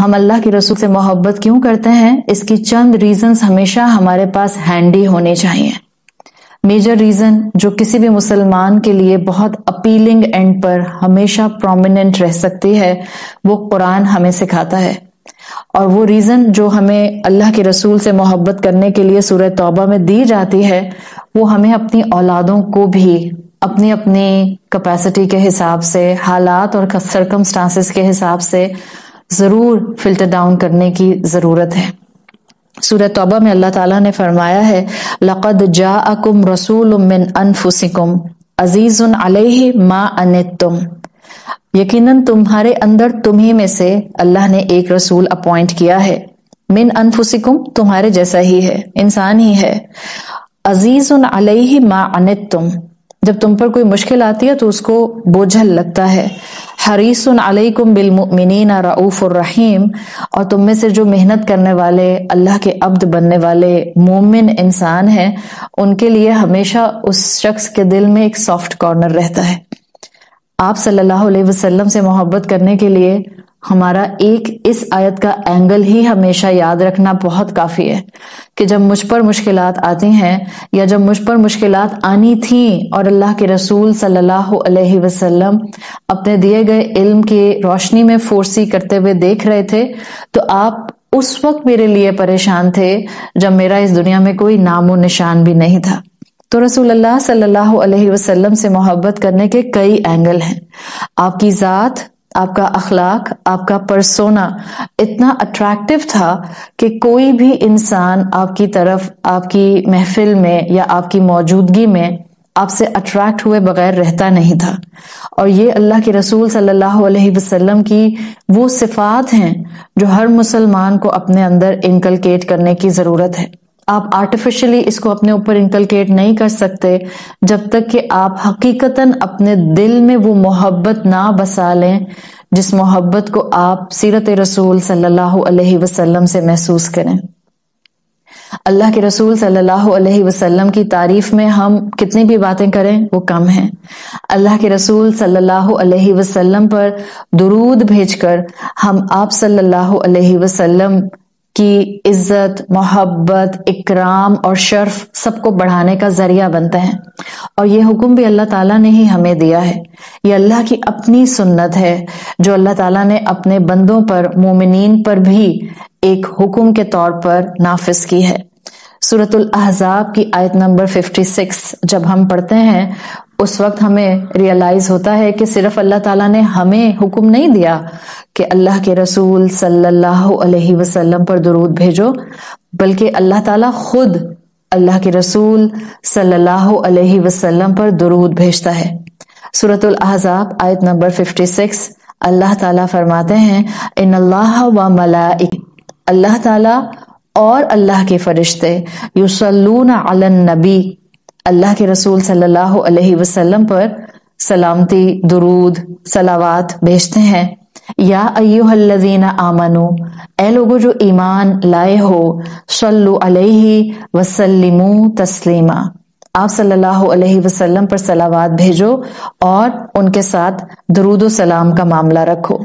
ہم اللہ کے رسول سے محبت کیوں کرتے ہیں؟ اس کی چند ریزنز ہمیشہ ہمارے پاس ہینڈی ہونے چاہیے۔ میجر ریزن جو کسی بھی مسلمان کے لیے بہت اپیلنگ اینڈ پر ہمیشہ پرومیننٹ رہ سکتی ہے، وہ قرآن ہمیں سکھاتا ہے۔ اور وہ ریزن جو ہمیں اللہ کے رسول سے محبت کرنے کے لیے سورہ توبہ میں دی جاتی ہے، وہ ہمیں اپنی اولادوں کو بھی اپنی اپنی کیپیسٹی کے حساب سے، حالات اور سرکمسٹانسز کے حساب سے ضرور فلٹر ڈاؤن کرنے کی ضرورت ہے۔ سورہ توبہ میں اللہ تعالیٰ نے فرمایا ہے لَقَدْ جَاءَكُمْ رَسُولٌ مِّنْ أَنفُسِكُمْ عَزِيزٌ عَلَيْهِ مَا عَنِتُّمْ، یقیناً تمہارے اندر تمہیں میں سے اللہ نے ایک رسول اپوائنٹ کیا ہے، من انفسکم تمہارے جیسا ہی ہے، انسان ہی ہے، عزیز علیہ ما عنتم جب تم پر کوئی مشکل آتی ہے تو اس کو بوجھل لگتا ہے، حریص علیکم بالمؤمنین رؤوف الرحیم اور تم میں سے جو محنت کرنے والے اللہ کے عبد بننے والے مومن انسان ہیں ان کے لیے ہمیشہ اس شخص کے دل میں ایک سافٹ کارنر رہتا ہے۔ آپ صلی اللہ علیہ وسلم سے محبت کرنے کے لیے ہمارا ایک اس آیت کا اینگل ہی ہمیشہ یاد رکھنا بہت کافی ہے کہ جب مجھ پر مشکلات آتی ہیں یا جب مجھ پر مشکلات آنی تھیں اور اللہ کے رسول صلی اللہ علیہ وسلم اپنے دیے گئے علم کی روشنی میں فورسی کرتے ہوئے دیکھ رہے تھے تو آپ اس وقت میرے لیے پریشان تھے جب میرا اس دنیا میں کوئی نام و نشان بھی نہیں تھا۔ تو رسول اللہ صلی اللہ علیہ وسلم سے محبت کرنے کے کئی اینگل ہیں۔ آپ کی ذات، آپ کا اخلاق، آپ کا پرسونا اتنا اٹریکٹیو تھا کہ کوئی بھی انسان آپ کی طرف آپ کی محفل میں یا آپ کی موجودگی میں آپ سے اٹریکٹ ہوئے بغیر رہتا نہیں تھا۔ اور یہ اللہ کے رسول صلی اللہ علیہ وسلم کی وہ صفات ہیں جو ہر مسلمان کو اپنے اندر انکلکیٹ کرنے کی ضرورت ہے۔ آپ آرٹیفیشلی اس کو اپنے اوپر انکلکیٹ نہیں کر سکتے جب تک کہ آپ حقیقتاً اپنے دل میں وہ محبت نہ بسا لیں جس محبت کو آپ سیرت رسول صلی اللہ علیہ وسلم سے محسوس کریں۔ اللہ کے رسول صلی اللہ علیہ وسلم کی تعریف میں ہم کتنی بھی باتیں کریں وہ کم ہیں۔ اللہ کے رسول صلی اللہ علیہ وسلم پر درود بھیج کر ہم آپ صلی اللہ علیہ وسلم کی عزت، محبت، اکرام اور شرف سب کو بڑھانے کا ذریعہ بنتے ہیں۔ اور یہ حکم بھی اللہ تعالیٰ نے ہی ہمیں دیا ہے، یہ اللہ کی اپنی سنت ہے جو اللہ تعالیٰ نے اپنے بندوں پر، مومنین پر بھی ایک حکم کے طور پر نافذ کی ہے۔ سورۃ الاحزاب کی آیت نمبر 56 جب ہم پڑھتے ہیں اس وقت ہمیں ریئلائز ہوتا ہے کہ صرف اللہ تعالیٰ نے ہمیں حکم نہیں دیا کہ اللہ کے رسول صلی اللہ علیہ وسلم پر درود بھیجو، بلکہ اللہ تعالیٰ خود اللہ کے رسول صلی اللہ علیہ وسلم پر درود بھیجتا ہے۔ سورۃ الاحزاب آیت نمبر 56 اللہ تعالیٰ فرماتے ہیں ان اللہ و ملائکہ، اللہ تعالیٰ اور اللہ کے فرشتے یصلون علی النبی، اللہ کے رسول صلی اللہ علیہ وسلم پر سلامتی، درود، صلوات بھیجتے ہیں۔ یا ایھا الذین آمنو، اے لوگوں جو ایمان لائے ہو، صلو علیہ وسلموا تسلیما، آپ صلی اللہ علیہ وسلم پر صلوات بھیجو اور ان کے ساتھ درود و سلام کا معاملہ رکھو۔